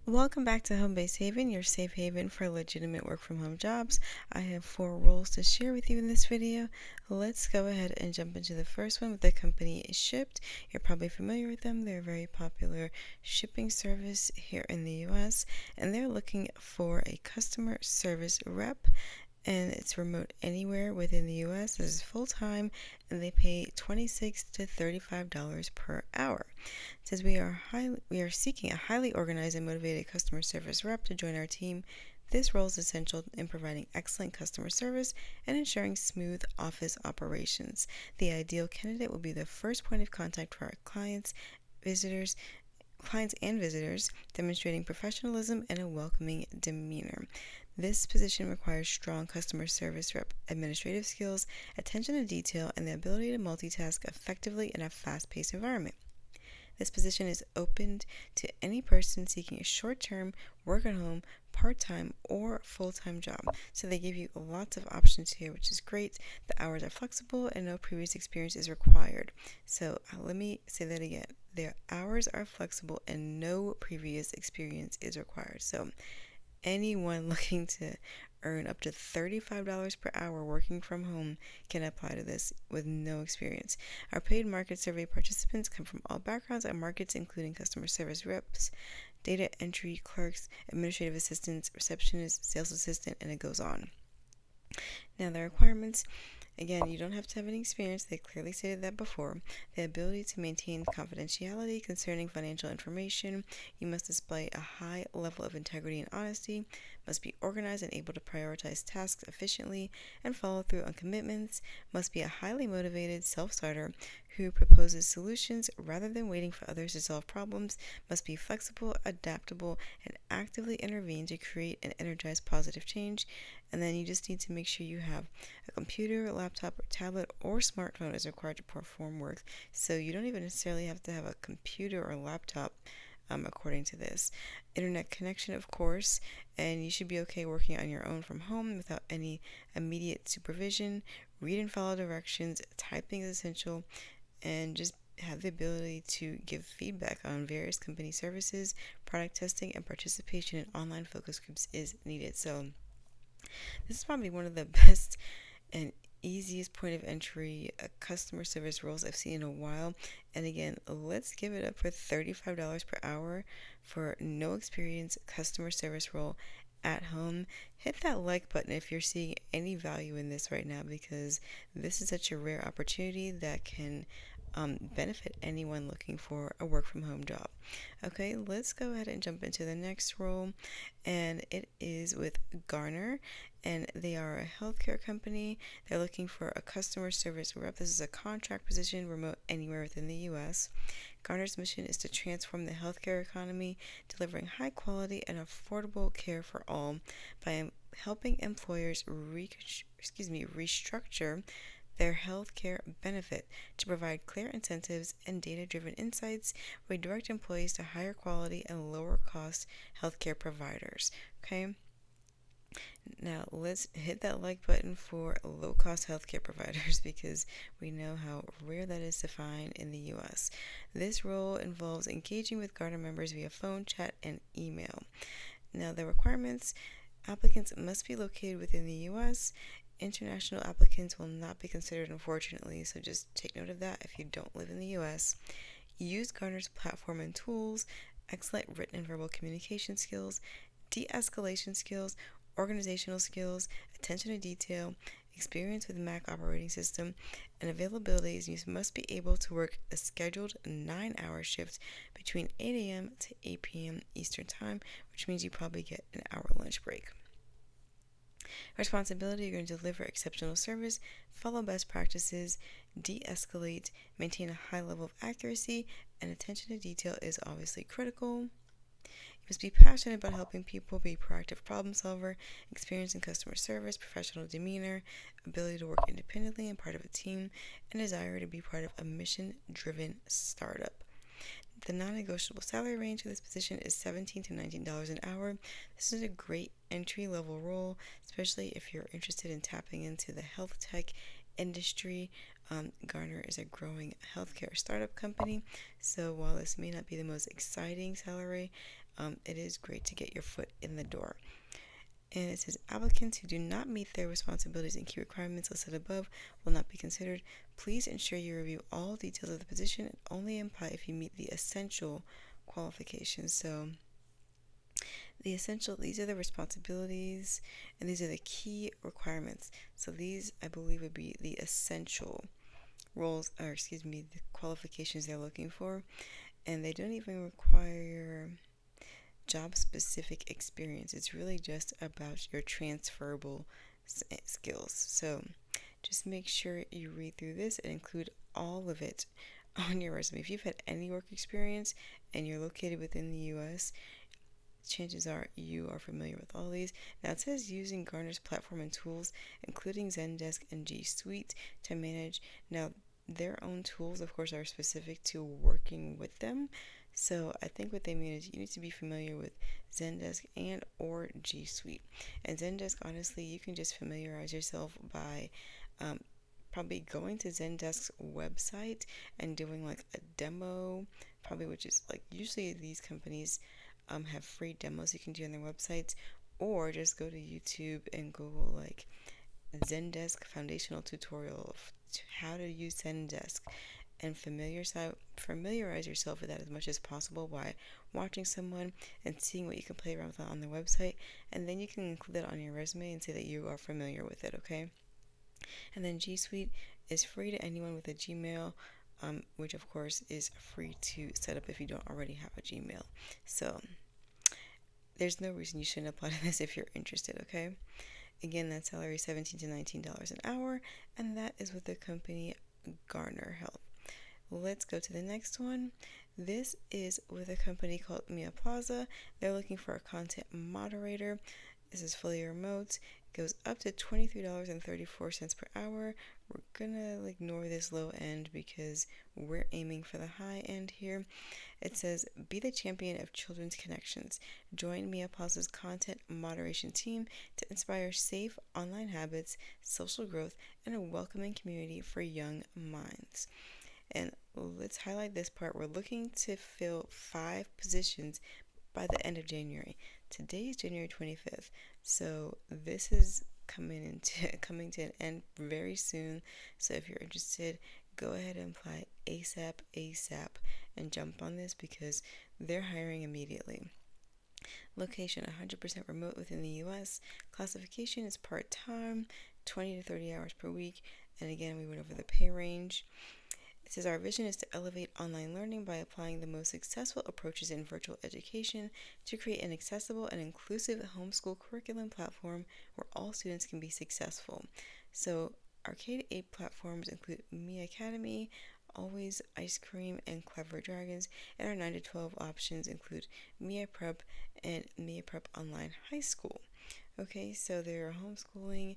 Welcome back to Home Base Haven, your safe haven for legitimate work from home jobs. I have 4 roles to share with you in this video. Let's go ahead and jump into the first one with the company Shipt. You're probably familiar with them. They're a very popular shipping service here in the US, and they're looking for a customer service rep, and it's remote anywhere within the US. This is full-time, and they pay $26 to $35 per hour. It says we are seeking a highly organized and motivated customer service rep to join our team. This role is essential in providing excellent customer service and ensuring smooth office operations. The ideal candidate will be the first point of contact for our clients and visitors, demonstrating professionalism and a welcoming demeanor. This position requires strong customer service rep administrative skills, attention to detail, and the ability to multitask effectively in a fast-paced environment. This position is open to any person seeking a short-term, work-at-home, part-time, or full-time job. So they give you lots of options here, which is great. The hours are flexible and no previous experience is required. So let me say that again. Their hours are flexible and no previous experience is required. So anyone looking to earn up to $35 per hour working from home can apply to this with no experience. Our paid market survey participants come from all backgrounds and markets, including customer service reps, data entry clerks, administrative assistants, receptionists, sales assistant, and it goes on. Now, the requirements. Again, you don't have to have any experience. They clearly stated that before. The ability to maintain confidentiality concerning financial information. You must display a high level of integrity and honesty. Must be organized and able to prioritize tasks efficiently and follow through on commitments. Must be a highly motivated self-starter who proposes solutions rather than waiting for others to solve problems. Must be flexible, adaptable, and actively intervene to create and energize positive change. And then you just need to make sure you have a computer, laptop, or tablet, or smartphone is required to perform work. So you don't even necessarily have to have a computer or laptop, according to this. Internet connection, of course, and you should be okay working on your own from home without any immediate supervision. Read and follow directions. Typing is essential, and just have the ability to give feedback on various company services, product testing, and participation in online focus groups is needed. So this is probably one of the best and easiest point of entry customer service roles I've seen in a while. And again, let's give it up for $35 per hour for no experience customer service role at home. Hit that like button if you're seeing any value in this right now, because this is such a rare opportunity that can benefit anyone looking for a work from home job. Okay, let's go ahead and jump into the next role, and it is with Gartner, and they are a healthcare company. They're looking for a customer service rep. This is a contract position, remote anywhere within the U.S. Gartner's mission is to transform the healthcare economy, delivering high quality and affordable care for all by helping employers restructure their healthcare benefit to provide clear incentives and data-driven insights. We direct employees to higher quality and lower cost healthcare providers. Okay? Now, let's hit that like button for low-cost healthcare providers, because we know how rare that is to find in the U.S. This role involves engaging with Gartner members via phone, chat, and email. Now, the requirements: applicants must be located within the U.S. International applicants will not be considered, unfortunately, so just take note of that if you don't live in the U.S. Use Gartner's platform and tools, excellent written and verbal communication skills, de-escalation skills, organizational skills, attention to detail, experience with Mac operating system, and availabilities. You must be able to work a scheduled 9-hour shift between 8 a.m. to 8 p.m. Eastern Time, which means you probably get an hour lunch break. Responsibility: you're going to deliver exceptional service, follow best practices, de-escalate, maintain a high level of accuracy, and attention to detail is obviously critical. You must be passionate about helping people, be a proactive problem solver, experience in customer service, professional demeanor, ability to work independently and part of a team, and desire to be part of a mission-driven startup. The non-negotiable salary range for this position is $17 to $19 an hour. This is a great entry-level role, especially if you're interested in tapping into the health tech industry. Gartner is a growing healthcare startup company, so while this may not be the most exciting salary, it is great to get your foot in the door. And it says applicants who do not meet their responsibilities and key requirements listed above will not be considered. Please ensure you review all details of the position and only apply if you meet the essential qualifications. So these are the responsibilities and these are the key requirements. So these, I believe, would be the essential roles, or excuse me, the qualifications they're looking for. And they don't even require job specific experience. It's really just about your transferable skills. So just make sure you read through this and include all of it on your resume. If you've had any work experience and you're located within the US, chances are you are familiar with all these. Now it says using Gartner's platform and tools, including Zendesk and G Suite, to manage. Now their own tools, of course, are specific to working with them. So I think what they mean is you need to be familiar with Zendesk and or G Suite. And Zendesk, honestly, you can just familiarize yourself by probably going to Zendesk's website and doing like a demo, probably, which is like usually these companies have free demos you can do on their websites, or just go to YouTube and Google like Zendesk foundational tutorial of how to use Zendesk and familiarize yourself with that as much as possible by watching someone and seeing what you can play around with on their website, and then you can include that on your resume and say that you are familiar with it, okay? And then G Suite is free to anyone with a Gmail, which of course is free to set up if you don't already have a Gmail. So there's no reason you shouldn't apply to this if you're interested, okay? Again, that salary is $17 to $19 an hour, and that is with the company Gartner Health. Let's go to the next one. This is with a company called Mia Plaza. They're looking for a content moderator. This is fully remote. It goes up to $23.34 per hour. We're gonna ignore this low end because we're aiming for the high end here. It says, be the champion of children's connections. Join Mia Plaza's content moderation team to inspire safe online habits, social growth, and a welcoming community for young minds. And let's highlight this part. We're looking to fill 5 positions by the end of January. Today is January 25th, so this is coming to an end very soon. So if you're interested, go ahead and apply ASAP and jump on this because they're hiring immediately. Location 100% remote within the US. Classification is part-time, 20 to 30 hours per week. And again, we went over the pay range. It says our vision is to elevate online learning by applying the most successful approaches in virtual education to create an accessible and inclusive homeschool curriculum platform where all students can be successful. So our K-8 platforms include Me Academy, Always Ice Cream, and Clever Dragons, and our 9 to 12 options include Mia Prep and Mia Prep Online High School. Okay, so they're homeschooling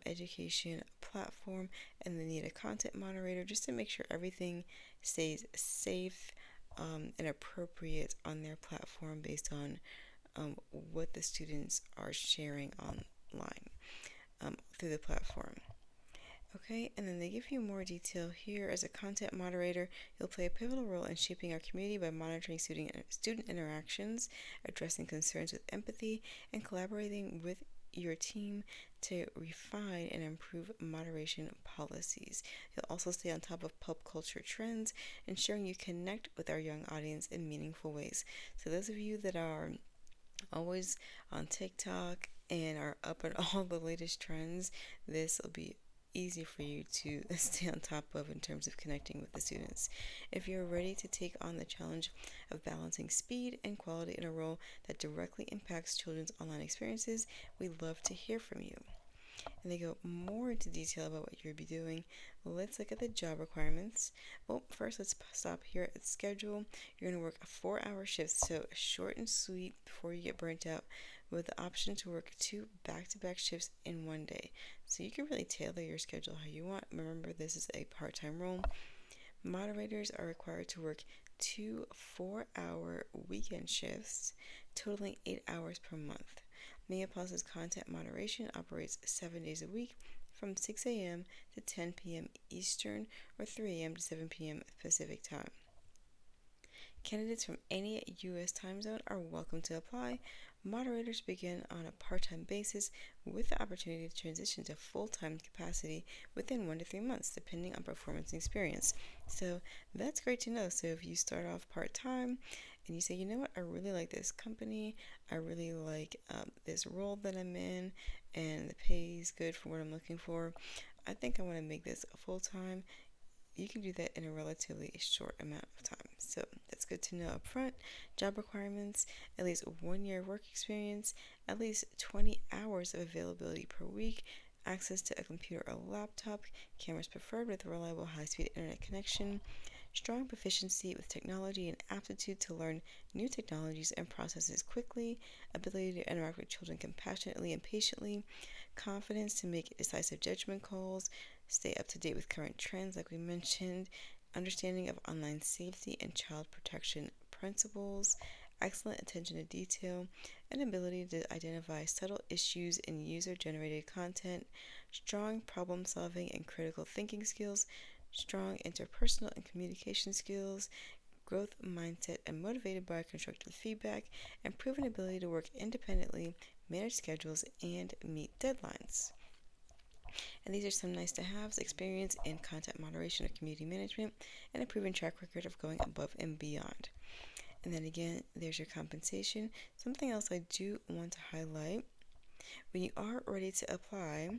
education platform, and they need a content moderator just to make sure everything stays safe and appropriate on their platform based on what the students are sharing online through the platform. Okay, and then they give you more detail here. As a content moderator, you'll play a pivotal role in shaping our community by monitoring student interactions, addressing concerns with empathy, and collaborating with your team to refine and improve moderation policies. You'll also stay on top of pop culture trends, ensuring you connect with our young audience in meaningful ways. So those of you that are always on TikTok and are up on all the latest trends, this will be easy for you to stay on top of in terms of connecting with the students. If you're ready to take on the challenge of balancing speed and quality in a role that directly impacts children's online experiences, we'd love to hear from you. And they go more into detail about what you'll be doing. Let's look at the job requirements. Well, first let's stop here at schedule. You're going to work a 4-hour shift, so short and sweet before you get burnt out, with the option to work 2 back-to-back shifts in one day. So you can really tailor your schedule how you want. Remember, this is a part-time role. Moderators are required to work 2 4-hour weekend shifts, totaling 8 hours per month. Mia Plaza's content moderation operates 7 days a week from 6 a.m. to 10 p.m. Eastern or 3 a.m. to 7 p.m. Pacific time. Candidates from any U.S. time zone are welcome to apply. Moderators begin on a part-time basis with the opportunity to transition to full-time capacity within 1 to 3 months, depending on performance and experience. So that's great to know. So if you start off part-time and you say, you know what, I really like this company, I really like this role that I'm in, and the pay is good for what I'm looking for, I think I want to make this a full-time. You can do that in a relatively short amount of time. So that's good to know up front. Job requirements: at least 1 year work experience, at least 20 hours of availability per week, access to a computer or laptop, cameras preferred with reliable high-speed internet connection, strong proficiency with technology and aptitude to learn new technologies and processes quickly, ability to interact with children compassionately and patiently, confidence to make decisive judgment calls, stay up to date with current trends, like we mentioned, understanding of online safety and child protection principles, excellent attention to detail, an ability to identify subtle issues in user generated content, strong problem solving and critical thinking skills, strong interpersonal and communication skills, growth mindset and motivated by constructive feedback, and proven ability to work independently, manage schedules, and meet deadlines. And these are some nice to haves: experience in content moderation or community management, and a proven track record of going above and beyond. And then again, there's your compensation. Something else I do want to highlight: when you are ready to apply,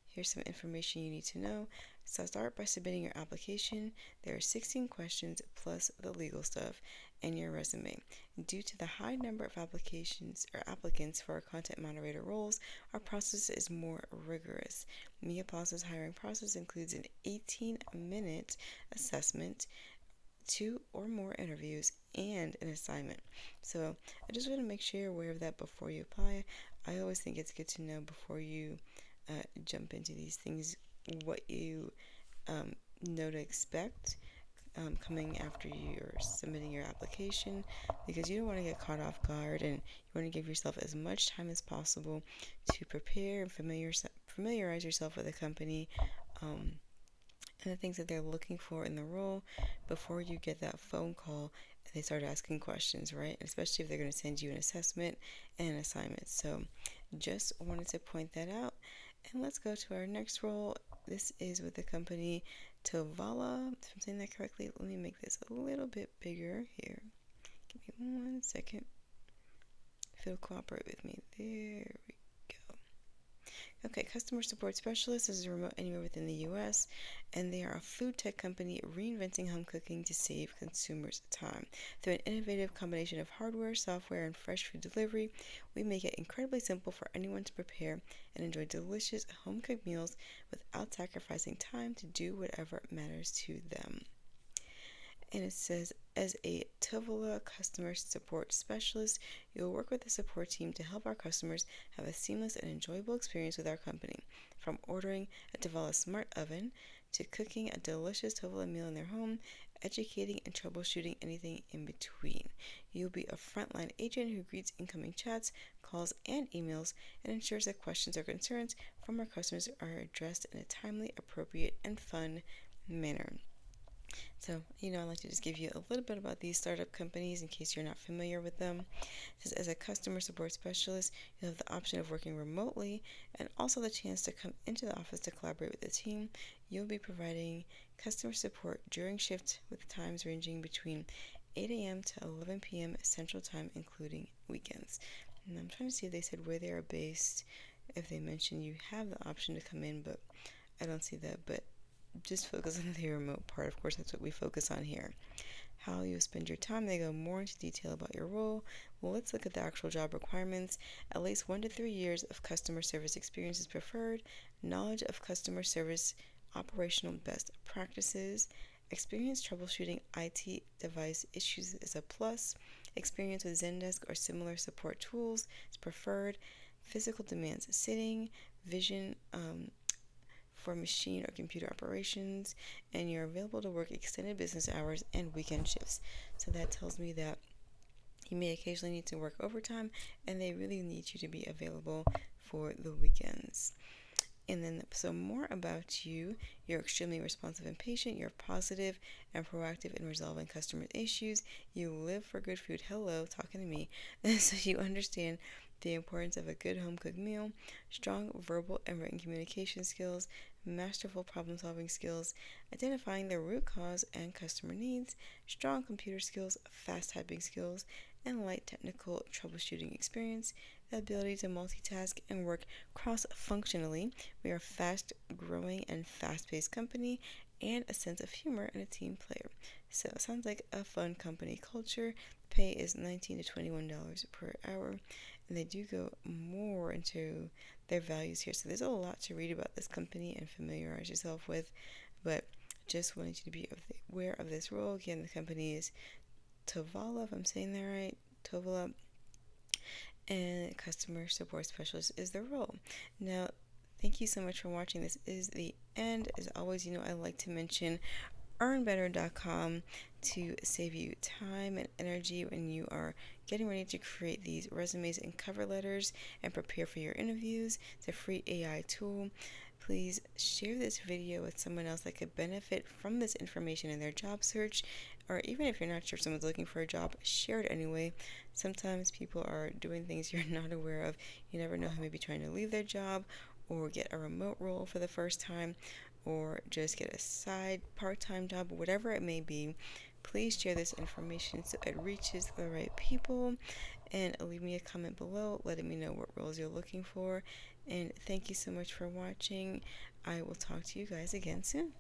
here's some information you need to know. So start by submitting your application. There are 16 questions plus the legal stuff and your resume. Due to the high number of applications or applicants for our content moderator roles, our process is more rigorous. MIAPOS's hiring process includes an 18-minute assessment, 2 or more interviews, and an assignment. So I just want to make sure you're aware of that before you apply. I always think it's good to know before you jump into these things what you know to expect coming after you're submitting your application, because you don't want to get caught off guard, and you want to give yourself as much time as possible to prepare and familiarize yourself with the company and the things that they're looking for in the role before you get that phone call and they start asking questions, right? Especially if they're going to send you an assessment and an assignment. So just wanted to point that out. And let's go to our next role. This is with the company Tovala. If I'm saying that correctly, let me make this a little bit bigger here. Give me 1 second. If it'll cooperate with me. There we go. Okay, customer support specialist is remote anywhere within the U.S., and they are a food tech company reinventing home cooking to save consumers time. Through an innovative combination of hardware, software, and fresh food delivery, we make it incredibly simple for anyone to prepare and enjoy delicious home-cooked meals without sacrificing time to do whatever matters to them. And it says, as a Tovala customer support specialist, you'll work with the support team to help our customers have a seamless and enjoyable experience with our company. From ordering a Tovala smart oven to cooking a delicious Tovala meal in their home, educating and troubleshooting anything in between. You'll be a frontline agent who greets incoming chats, calls, and emails, and ensures that questions or concerns from our customers are addressed in a timely, appropriate, and fun manner. So, I'd like to just give you a little bit about these startup companies in case you're not familiar with them. It says, as a customer support specialist, you'll have the option of working remotely and also the chance to come into the office to collaborate with the team. You'll be providing customer support during shift with times ranging between 8 a.m. to 11 p.m. Central Time, including weekends. And I'm trying to see if they said where they are based, if they mentioned you have the option to come in, but I don't see that. But just focus on the remote part. Of course, that's what we focus on here. How you spend your time, they go more into detail about your role. Well, let's look at the actual job requirements. At least 1 to 3 years of customer service experience is preferred. Knowledge of customer service operational best practices. Experience troubleshooting IT device issues is a plus. Experience with Zendesk or similar support tools is preferred. Physical demands: sitting, vision, for machine or computer operations, and you're available to work extended business hours and weekend shifts. So that tells me that you may occasionally need to work overtime, and they really need you to be available for the weekends. And then some more about you. You're extremely responsive and patient. You're positive and proactive in resolving customer issues. You live for good food. Hello, talking to me. So you understand the importance of a good home cooked meal, strong verbal and written communication skills, masterful problem solving skills, identifying the root cause and customer needs, strong computer skills, fast typing skills, and light technical troubleshooting experience, the ability to multitask and work cross functionally. We are a fast growing and fast paced company, and a sense of humor and a team player. So it sounds like a fun company culture. Pay is $19 to $21 per hour, and they do go more into their values here. So there's a lot to read about this company and familiarize yourself with, but just wanted you to be aware of this role. Again, the company is Tovala, if I'm saying that right, Tovala, and customer support specialist is the role. Now, thank you so much for watching. This is the end. As always, I like to mention earnbetter.com to save you time and energy when you are getting ready to create these resumes and cover letters and prepare for your interviews. It's a free AI tool. Please share this video with someone else that could benefit from this information in their job search, or even if you're not sure if someone's looking for a job, share it anyway. Sometimes people are doing things you're not aware of. You never know who may be trying to leave their job or get a remote role for the first time, or just get a side part-time job, whatever it may be. Please share this information so it reaches the right people, and leave me a comment below letting me know what roles you're looking for. And thank you so much for watching. I will talk to you guys again soon.